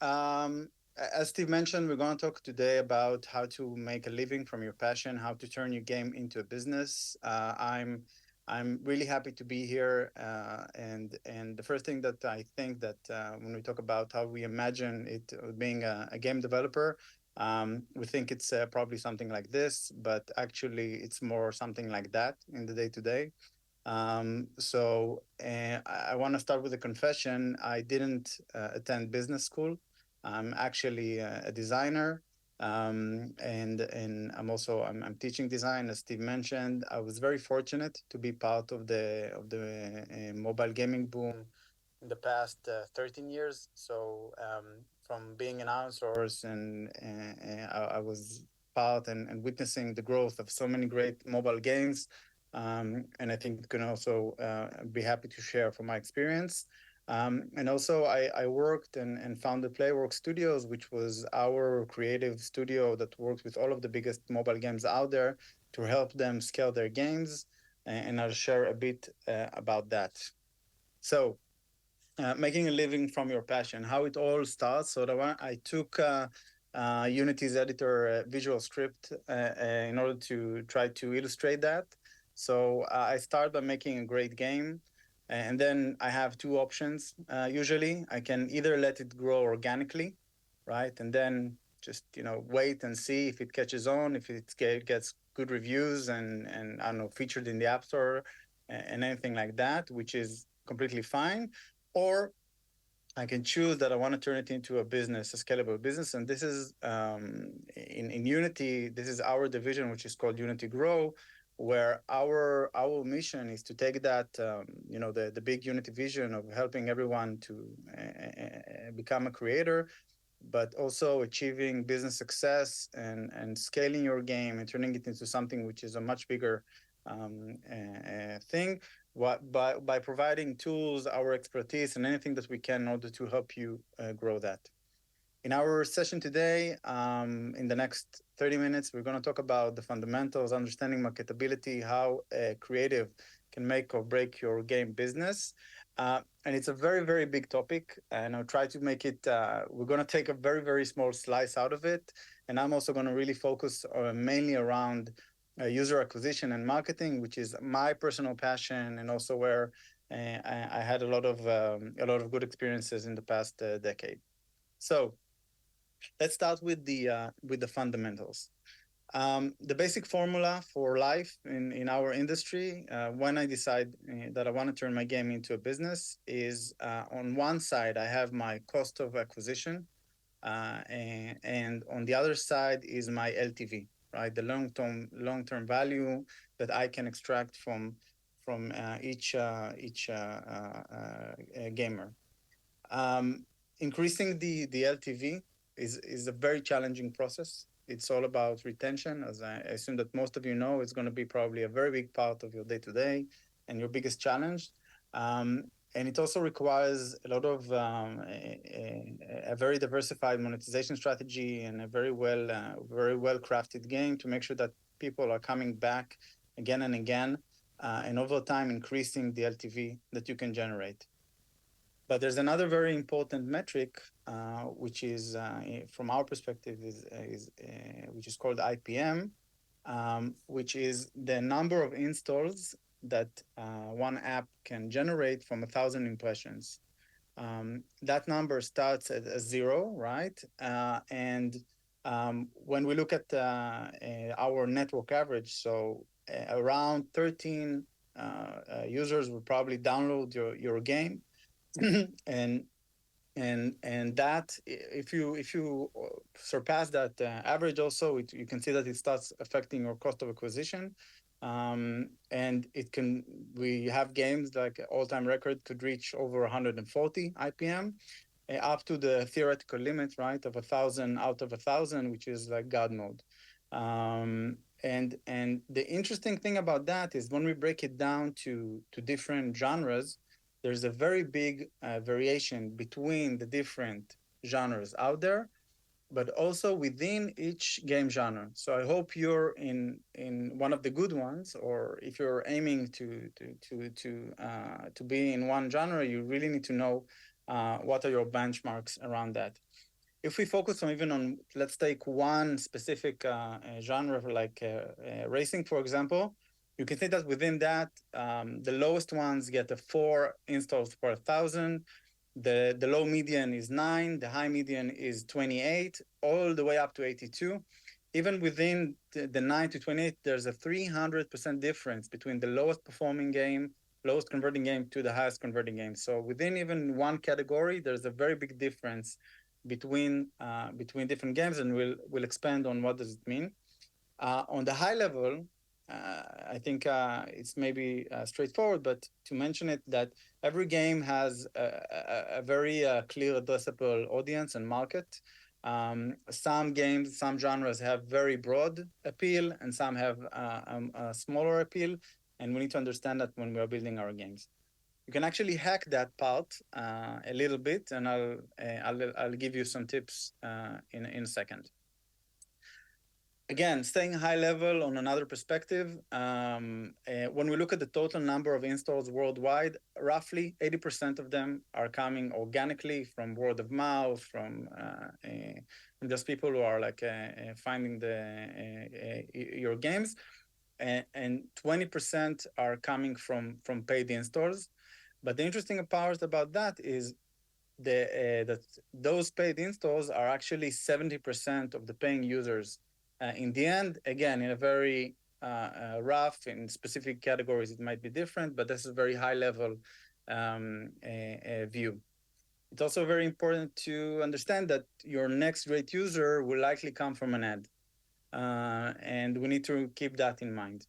As Steve mentioned, we're going to talk today about how to make a living from your passion, how to turn your game into a business. I'm really happy to be here, and the first thing that I think that when we talk about how we imagine it being a game developer, we think it's probably something like this, but actually it's more something like that in the day to day. I want to start with a confession. I didn't attend business school. I'm actually a designer, and I'm teaching design, as Steve mentioned. I was very fortunate to be part of the mobile gaming boom in the past 13 years. From being an outsource, I was part and witnessing the growth of so many great mobile games. And I think can also be happy to share from my experience. And also, I worked and founded Playwork Studios, which was our creative studio that works with all of the biggest mobile games out there to help them scale their games. And I'll share a bit about that. So, making a living from your passion, how it all starts. I took Unity's editor visual script in order to try to illustrate that. I start by making a great game, and then I have two options. Usually, I can either let it grow organically, right, and then just wait and see if it catches on, if gets good reviews, and I don't know, featured in the App Store and anything like that, which is completely fine. Or I can choose that I want to turn it into a business, a scalable business. And this is in Unity, this is our division, which is called Unity Grow, where our mission is to take that, the big Unity vision of helping everyone to become a creator, but also achieving business success and scaling your game and turning it into something which is a much bigger thing, by providing tools, our expertise, and anything that we can in order to help you grow that. In our session today, in the next 30 minutes, we're going to talk about the fundamentals, understanding marketability, how creative can make or break your game business. And it's a very, very big topic. And I'll try to make it, we're going to take a very, very small slice out of it. And I'm also going to really focus mainly around user acquisition and marketing, which is my personal passion, and also where I had a lot of good experiences in the past decade. So, let's start with the fundamentals. The basic formula for life in our industry, when I decide that I want to turn my game into a business, is on one side I have my cost of acquisition, and on the other side is my LTV, right? The long term value that I can extract from each gamer. Um, Increasing the LTV is a very challenging process. It's all about retention, as I assume that most of you know. It's going to be probably a very big part of your day to day and your biggest challenge. And it also requires a lot of a very diversified monetization strategy and a very well crafted game to make sure that people are coming back again and again, and over time increasing the LTV that you can generate. But there's another very important metric, which is, from our perspective, which is called IPM, which is the number of installs that one app can generate from 1,000 impressions. That number starts at zero, right? And when we look at our network average, so around 13 users will probably download your game, and that, if you surpass that average, also you can see that it starts affecting your cost of acquisition. And we have games like all-time record could reach over 140 IPM, up to the theoretical limit, right, of 1,000 out of 1,000, which is like God mode. And the interesting thing about that is when we break it down to different genres, there's a very big variation between the different genres out there, but also within each game genre. So I hope you're in one of the good ones, or if you're aiming to be in one genre, you really need to know what are your benchmarks around that. if we focus on even on, let's take one specific genre like racing, for example, you can see that within that, the lowest ones get a 4 installs per 1,000. The low median is 9, the high median is 28, all the way up to 82. Even within the 9 to 28, there's a 300% difference between the lowest performing game, lowest converting game to the highest converting game. So within even one category, there's a very big difference between different games, and we'll expand on what does it mean. On the high level, I think it's maybe straightforward, but to mention it that every game has a very clear addressable audience and market. Some games, some genres have very broad appeal, and some have a smaller appeal, and we need to understand that when we are building our games. You can actually hack that part a little bit, and I'll give you some tips in a second. Again, staying high level on another perspective, when we look at the total number of installs worldwide, roughly 80% of them are coming organically from word of mouth, from just people who are like finding your games, and 20% are coming from paid installs. But the interesting part about that is that those paid installs are actually 70% of the paying users. In the end, again, in a very rough, in specific categories, it might be different, but this is a very high level view. It's also very important to understand that your next great user will likely come from an ad. And we need to keep that in mind.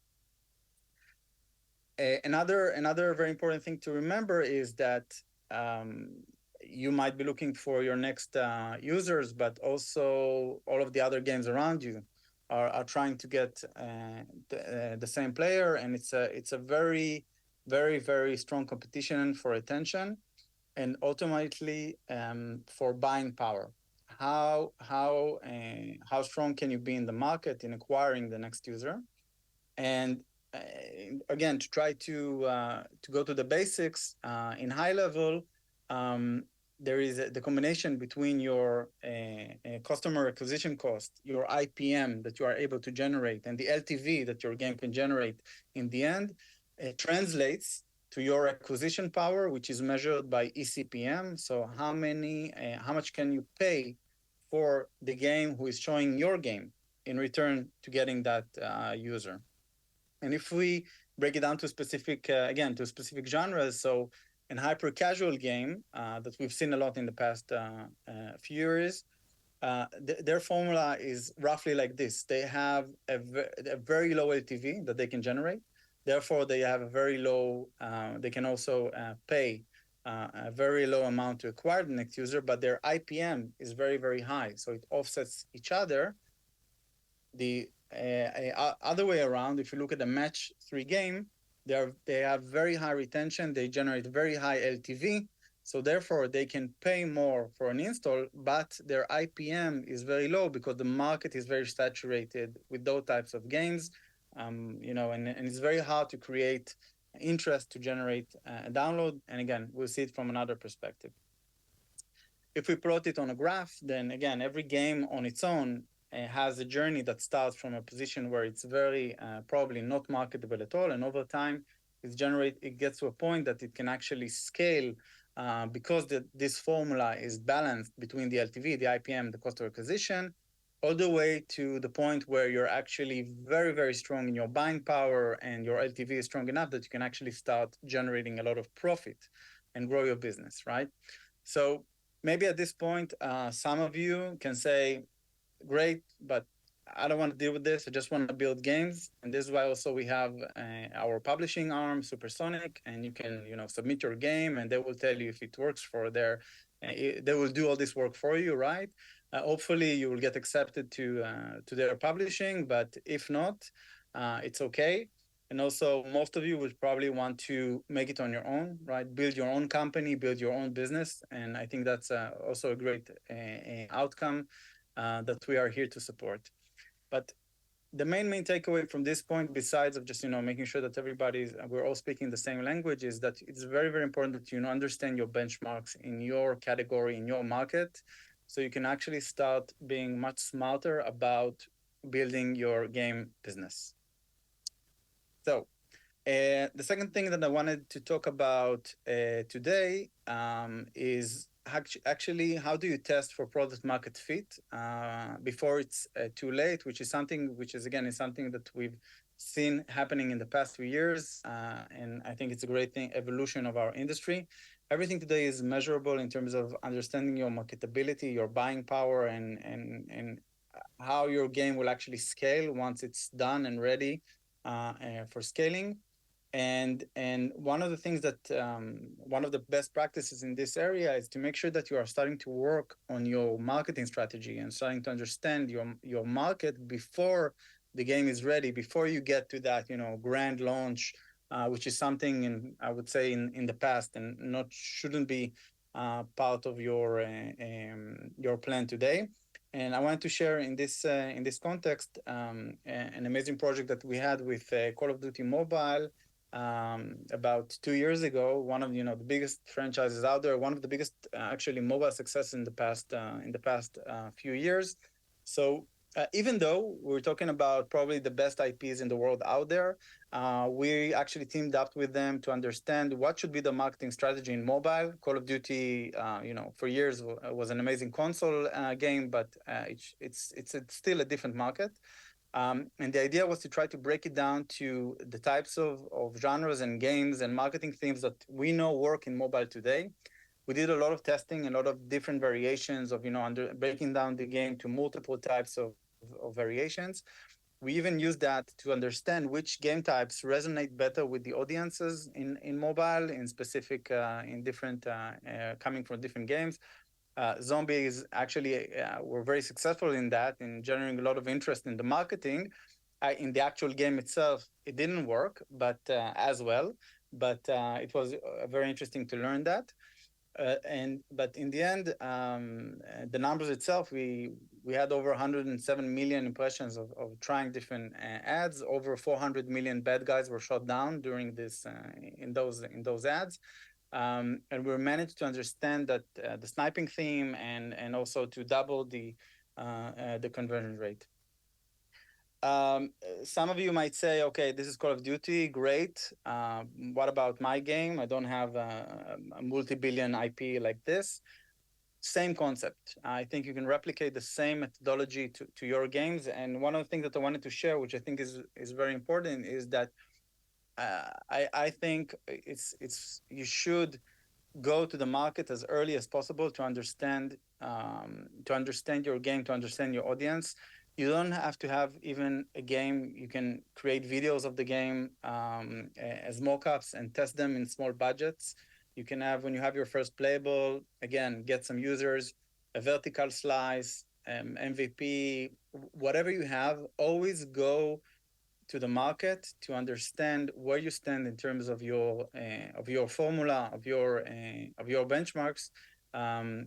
Another very important thing to remember is that you might be looking for your next users, but also all of the other games around you are trying to get the same player, and it's a very, very, very strong competition for attention, and ultimately for buying power. How strong can you be in the market in acquiring the next user? And again, to try to go to the basics in high level, there is the combination between your customer acquisition cost, your IPM that you are able to generate, and the LTV that your game can generate in the end, translates to your acquisition power, which is measured by ECPM. So how much can you pay for the game who is showing your game in return to getting that user? And if we break it down to specific, again, to specific genres, so in hyper casual game that we've seen a lot in the past few years, their formula is roughly like this. They have a very low LTV that they can generate. Therefore, they have a very low, they can also pay a very low amount to acquire the next user, but their IPM is very, very high. So it offsets each other. The other way around, if you look at the match 3 game, they have very high retention, they generate very high LTV, so therefore they can pay more for an install, but their IPM is very low because the market is very saturated with those types of games, and it's very hard to create interest to generate a download. And again, we'll see it from another perspective. If we plot it on a graph, then again, every game on its own has a journey that starts from a position where it's very probably not marketable at all, and over time it gets to a point that it can actually scale because this formula is balanced between the LTV, the IPM, the cost of acquisition, all the way to the point where you're actually very, very strong in your buying power and your LTV is strong enough that you can actually start generating a lot of profit and grow your business, right? So maybe at this point, some of you can say, great, but I don't want to deal with this. I just want to build games. And this is why also we have our publishing arm, Supersonic, and you can, submit your game and they will tell you if it works for they will do all this work for you, right? Hopefully you will get accepted to their publishing, but if not, it's okay. And also most of you would probably want to make it on your own, right? Build your own company, build your own business. And I think that's also a great outcome that we are here to support. But the main takeaway from this point, besides of just making sure that we're all speaking the same language, is that it's very, very important that you understand your benchmarks in your category, in your market, so you can actually start being much smarter about building your game business. So the second thing that I wanted to talk about today is actually how do you test for product market fit before it's too late, which is something which is again is something that we've seen happening in the past few years, and I think it's a great thing evolution of our industry. Everything today is measurable in terms of understanding your marketability, your buying power, and how your game will actually scale once it's done and ready for scaling. And one of the things that one of the best practices in this area is to make sure that you are starting to work on your marketing strategy and starting to understand your market before the game is ready, before you get to that grand launch, which is something I would say in the past and not shouldn't be part of your plan today. And I wanted to share in this context an amazing project that we had with Call of Duty Mobile about 2 years ago. One of the biggest franchises out there, one of the biggest actually mobile success in the past few years. So even though we're talking about probably the best IPs in the world out there, we actually teamed up with them to understand what should be the marketing strategy in mobile. Call of Duty, for years was an amazing console game, but it's still a different market. And the idea was to try to break it down to the types of genres and games and marketing themes that we know work in mobile today. We did a lot of testing, a lot of different variations of, breaking down the game to multiple types of variations. We even used that to understand which game types resonate better with the audiences in mobile, in specific, in different, coming from different games. Zombies actually were very successful in that, in generating a lot of interest in the marketing. In the actual game itself, it didn't work, but as well. But it was very interesting to learn that. But in the end, the numbers itself, we had over 107 million impressions of trying different ads. Over 400 million bad guys were shot down during this in those ads. And we managed to understand that the sniping theme and also to double the conversion rate. Some of you might say, okay, this is Call of Duty, great. What about my game? I don't have a multi-billion IP like this. Same concept. I think you can replicate the same methodology to your games. And one of the things that I wanted to share, which I think is very important, is that I think you should go to the market as early as possible to understand your game, to understand your audience. You don't have to have even a game. You can create videos of the game as mock-ups and test them in small budgets. You can have, when you have your first playable, again, get some users, a vertical slice, MVP, whatever you have, always go to the market to understand where you stand in terms of your formula, of your benchmarks.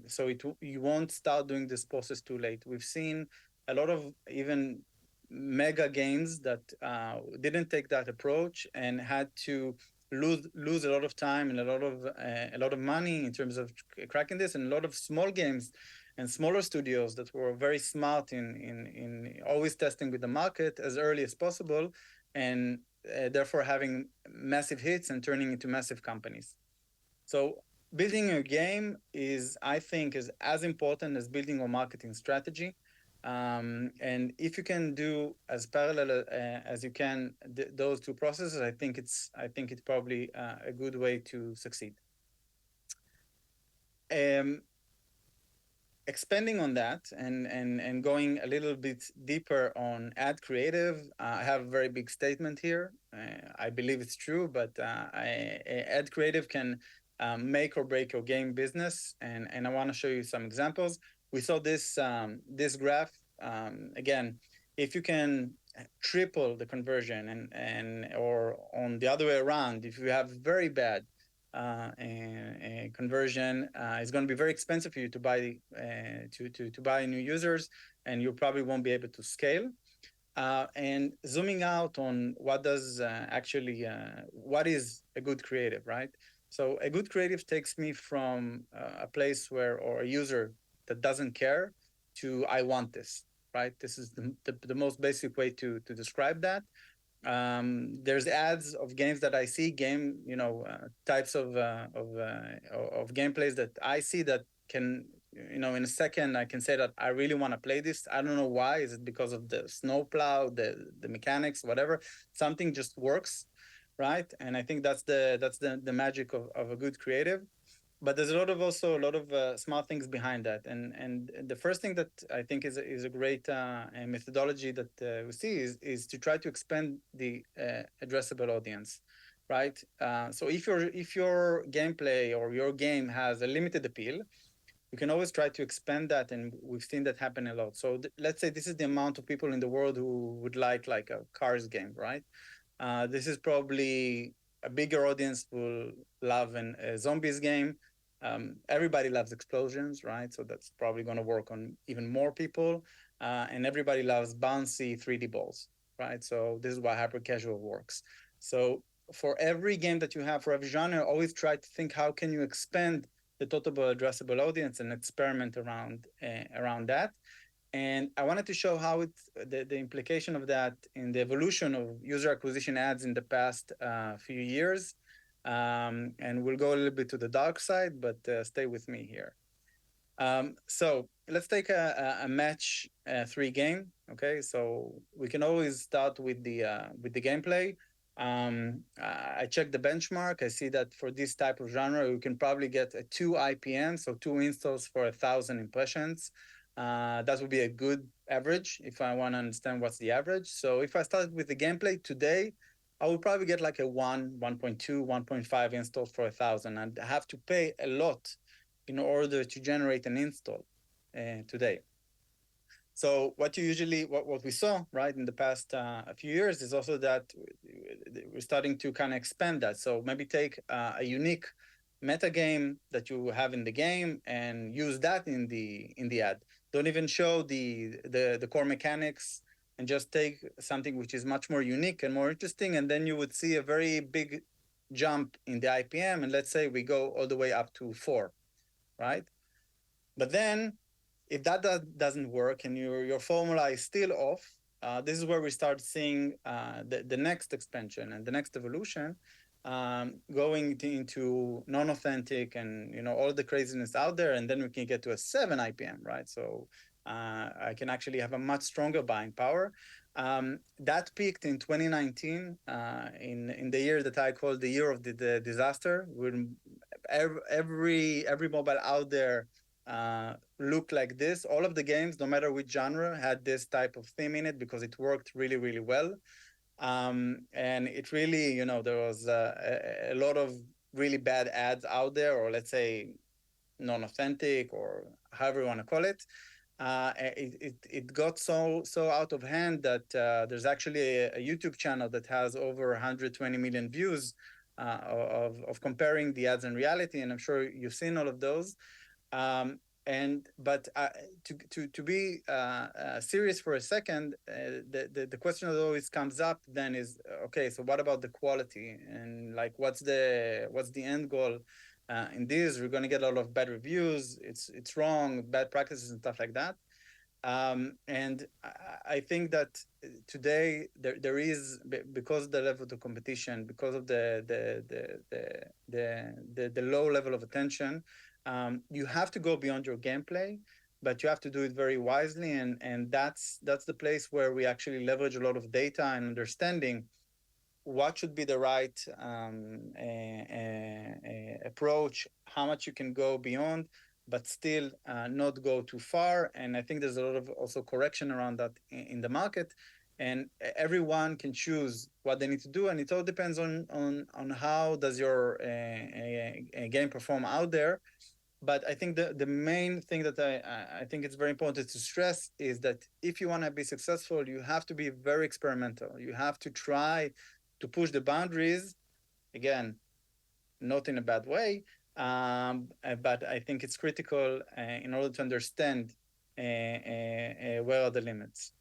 So you won't start doing this process too late. We've seen a lot of even mega games that didn't take that approach and had to lose a lot of time and a lot of money in terms of cracking this, and a lot of small games and smaller studios that were very smart in always testing with the market as early as possible, and therefore having massive hits and turning into massive companies. So building a game I think, is as important as building a marketing strategy. And if you can do as parallel as you can those two processes, I think it's probably a good way to succeed. Expanding on that and going a little bit deeper on ad creative, I have a very big statement here. I believe it's true, but ad creative can make or break your game business, and I want to show you some examples. We saw this graph. Again, if you can triple the conversion or on the other way around, if you have very bad conversion, it's going to be very expensive for you to buy buy new users, and you probably won't be able to scale. And zooming out on what is a good creative, right? So a good creative takes me from a place where, or a user that doesn't care to I want this, right? This is the most basic way to describe that. There's ads of games that I see, types of gameplays that I see that can, in a second I can say that I really want to play this. I don't know why. Is it because of the snowplow, the mechanics, whatever? Something just works, right? And I think that's the magic of a good creative. But there's a lot of smart things behind that, and the first thing that I think is a great methodology that we see is to try to expand the addressable audience, right? So if your gameplay or your game has a limited appeal, you can always try to expand that, and we've seen that happen a lot. So let's say this is the amount of people in the world who would like a cars game, right? This is probably a bigger audience will love a zombies game. Everybody loves explosions, right? So that's probably going to work on even more people. And everybody loves bouncy 3D balls, right? So this is why hyper casual works. So for every game that you have, for every genre, always try to think how can you expand the total addressable audience and experiment around that. And I wanted to show how the implication of that in the evolution of user acquisition ads in the past few years. And we'll go a little bit to the dark side, but stay with me here. So let's take a match three game. Okay, so we can always start with the gameplay. I check the benchmark. I see that for this type of genre, we can probably get a 2 IPM, so 2 installs for 1,000 impressions. That would be a good average if I want to understand what's the average. So if I start with the gameplay today, I would probably get like a 1, 1.2, 1.5 installs for 1,000. I'd have to pay a lot in order to generate an install today. So what we saw, right, in the past a few years is also that we're starting to kind of expand that. So maybe take a unique meta game that you have in the game and use that in the ad. Don't even show the core mechanics, and just take something which is much more unique and more interesting, and then you would see a very big jump in the IPM. And let's say we go all the way up to 4, right? But then if that doesn't work and your formula is still off, this is where we start seeing the next expansion and the next evolution, going into non-authentic and all the craziness out there, and then we can get to a 7 IPM, right? So I can actually have a much stronger buying power. That peaked in 2019, in the year that I call the year of the disaster, when every mobile out there looked like this. All of the games, no matter which genre, had this type of theme in it because it worked really, really well. And it really, there was a lot of really bad ads out there, or let's say non-authentic, or however you want to call it. It got so out of hand that there's actually a YouTube channel that has over 120 million views of comparing the ads and reality, and I'm sure you've seen all of those. But to be serious for a second, the question that always comes up then is, okay, so what about the quality, and like what's the end goal? In this, we're going to get a lot of bad reviews. It's wrong, bad practices and stuff like that. And I think that today there is, because of the level of competition, because of the low level of attention, you have to go beyond your gameplay, but you have to do it very wisely, and that's the place where we actually leverage a lot of data and understanding what should be the right approach, how much you can go beyond, but still not go too far. And I think there's a lot of also correction around that in the market, and everyone can choose what they need to do, and it all depends on how does your game perform out there. But I think the main thing that I think it's very important to stress is that if you want to be successful, you have to be very experimental. You have to try to push the boundaries, again, not in a bad way, but I think it's critical in order to understand where are the limits.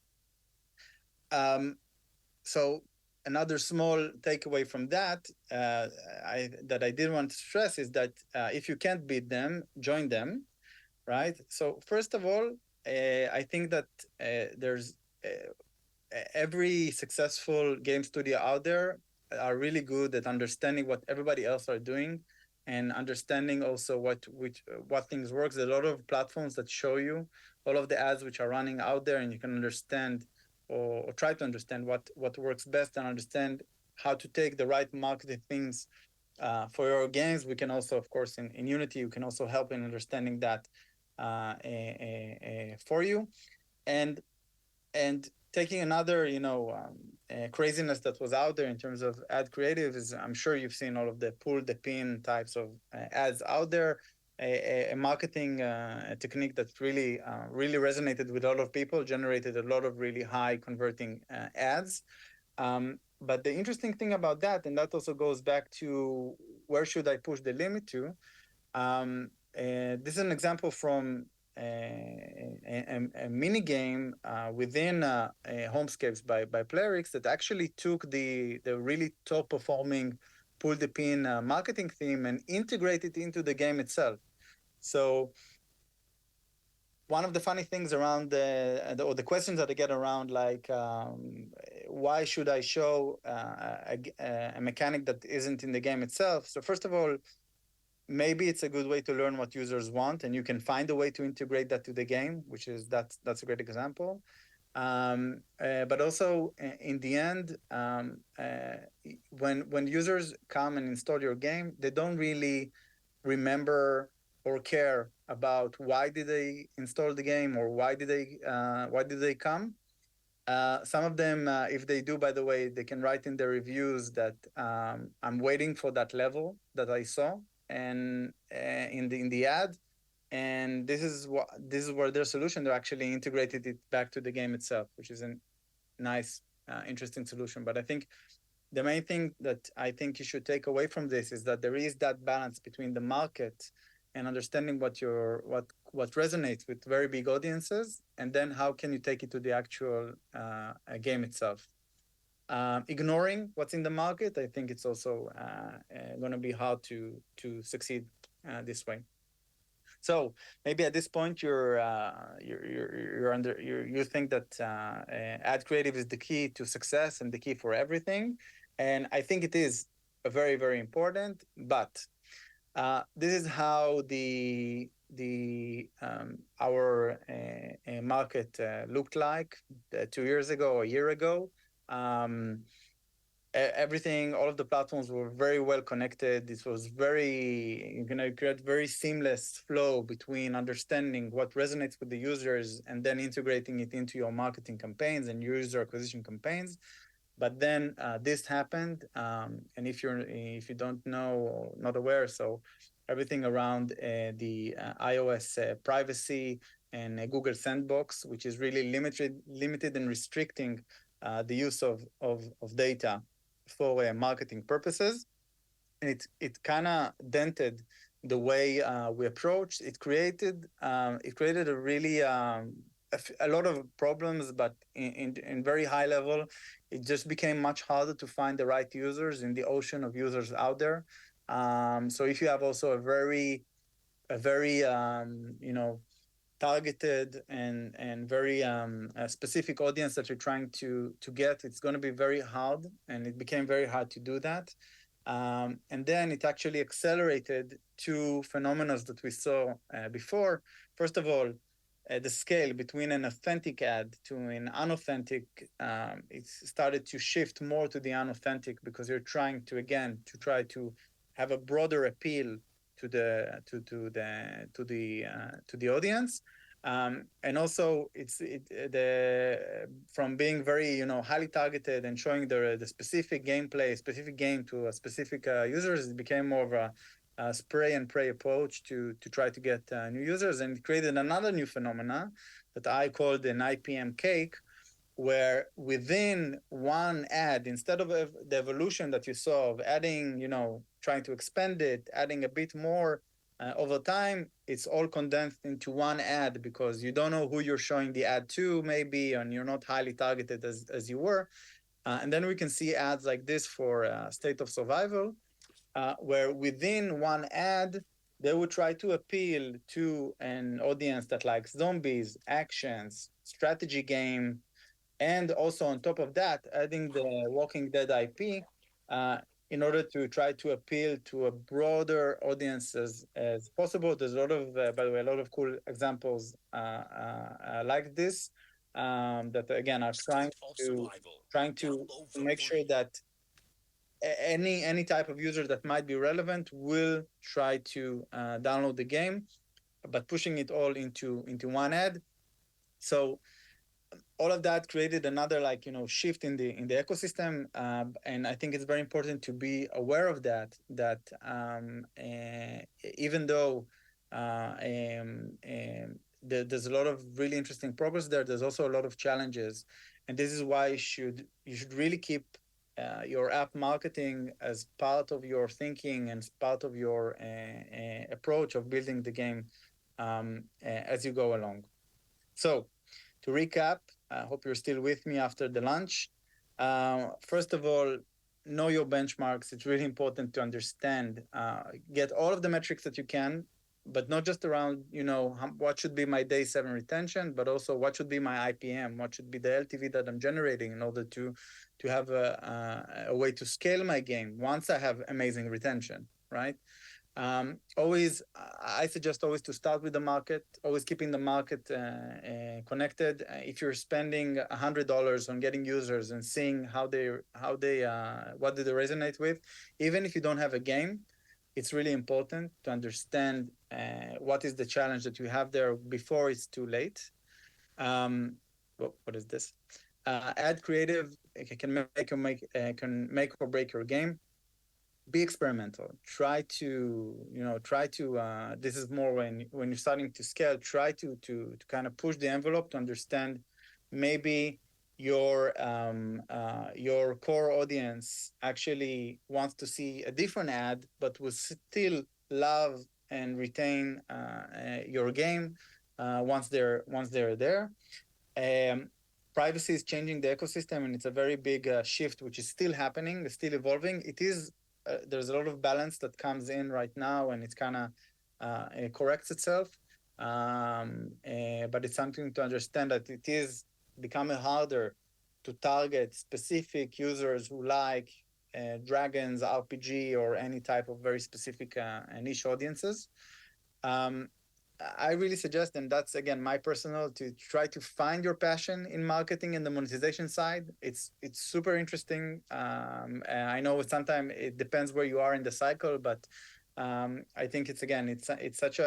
So another small takeaway from that that I did want to stress is that if you can't beat them, join them, right? So first of all, I think that there's every successful game studio out there are really good at understanding what everybody else are doing and understanding also what things works. There's a lot of platforms that show you all of the ads which are running out there, and you can understand or try to understand what works best and understand how to take the right marketing things for your games. We can also, of course, in Unity, you can also help in understanding that for you. And taking another, craziness that was out there in terms of ad creative is, I'm sure you've seen all of the pull the pin types of ads out there. A marketing technique that really resonated with a lot of people, generated a lot of really high converting ads. But the interesting thing about that, and that also goes back to where should I push the limit to, this is an example from a mini game within Homescapes by Playrix that actually took the really top performing pull the pin marketing theme and integrated it into the game itself. So one of the funny things around or the questions that I get around, like, why should I show a mechanic that isn't in the game itself? So first of all, maybe it's a good way to learn what users want, and you can find a way to integrate that to the game, which is that's a great example. But also in the end, when users come and install your game, they don't really remember or care about why did they install the game or why did they come. Some of them, if they do, by the way, they can write in their reviews that I'm waiting for that level that I saw and in the ad, and this is where their solution, they're actually integrated it back to the game itself, which is a nice, interesting solution. But I think the main thing that I think you should take away from this is that there is that balance between the market and understanding what resonates with very big audiences, and then how can you take it to the actual game itself. Ignoring what's in the market, I think it's also going to be hard to succeed this way. So maybe at this point you think that ad creative is the key to success and the key for everything, and I think it is very important. But this is how the our market looked like 2 years ago or a year ago. Um, Everything, all of the platforms were very well connected. This was create very seamless flow between understanding what resonates with the users and then integrating it into your marketing campaigns and user acquisition campaigns. But then this happened, and if you don't know or not aware, so everything around the iOS privacy and Google Sandbox, which is really limited and restricting the use of data for marketing purposes, and it kind of dented the way we approach. It created a really a lot of problems, but in very high level, it just became much harder to find the right users in the ocean of users out there. So if you have also a very targeted and very specific audience that you're trying to get, it's going to be very hard, and it became very hard to do that. And then it actually accelerated two phenomena that we saw before. First of all, the scale between an authentic ad to an unauthentic, it started to shift more to the unauthentic because you're trying to have a broader appeal to the audience. And also from being very highly targeted and showing the specific gameplay, specific game to a specific users, it became more of a spray and pray approach to try to get new users, and it created another new phenomena that I called an IPM cake, where within one ad, instead of the evolution that you saw of adding, trying to expand it, adding a bit more over time, it's all condensed into one ad because you don't know who you're showing the ad to, maybe, and you're not highly targeted as you were. And then we can see ads like this for State of Survival, where within one ad, they would try to appeal to an audience that likes zombies, actions, strategy game, and also on top of that, adding the Walking Dead IP uh, in order to try to appeal to a broader audience as possible. There's a lot of, by the way, a lot of cool examples like this that again are trying to make sure that any type of user that might be relevant will try to download the game, but pushing it all into one ad. So all of that created another shift in the ecosystem, and I think it's very important to be aware of that even though there's a lot of really interesting progress there's also a lot of challenges, and this is why you should really keep your app marketing as part of your thinking and as part of your approach of building the game as you go along. So to recap, I hope you're still with me after the lunch. First of all, know your benchmarks. It's really important to understand, get all of the metrics that you can, but not just around, what should be my day 7 retention, but also what should be my IPM, what should be the LTV that I'm generating in order to have a way to scale my game once I have amazing retention, right? Always, I suggest always to start with the market, always keeping the market connected. If you're spending $100 on getting users and seeing what do they resonate with, even if you don't have a game, it's really important to understand what is the challenge that you have there before it's too late. What is this? Add creative can make or break your game. Be experimental. Try to this is more when you're starting to scale, try to kind of push the envelope to understand maybe your core audience actually wants to see a different ad but will still love and retain your game once they're there. um, Privacy is changing the ecosystem, and it's a very big shift, which is still happening, it's still evolving. There's a lot of balance that comes in right now, and it's kind of it corrects itself. But it's something to understand that it is becoming harder to target specific users who like dragons, RPG, or any type of very specific niche audiences. um, I really suggest, and that's again my personal, to try to find your passion in marketing and the monetization side. It's super interesting. I know sometimes it depends where you are in the cycle, but I think it's such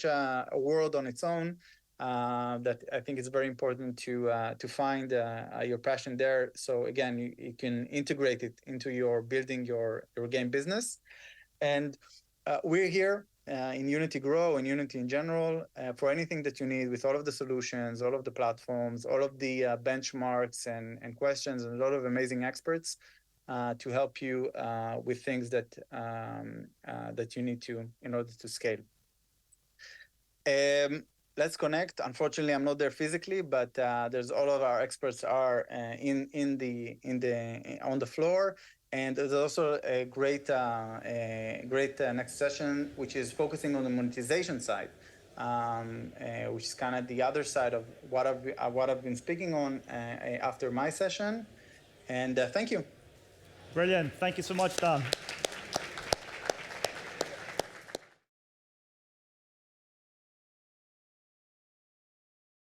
a world on its own that I think it's very important to find your passion there. So again, you can integrate it into your building your game business. And we're here in Unity Grow and Unity in general for anything that you need, with all of the solutions, all of the platforms, all of the benchmarks and questions, and a lot of amazing experts to help you with things that you need to in order to scale. Let's connect. Unfortunately, I'm not there physically, but there's all of our experts are on the floor. And there's also a great next session, which is focusing on the monetization side, which is kind of the other side of what I've been speaking on after my session. And thank you. Brilliant. Thank you so much, Dan.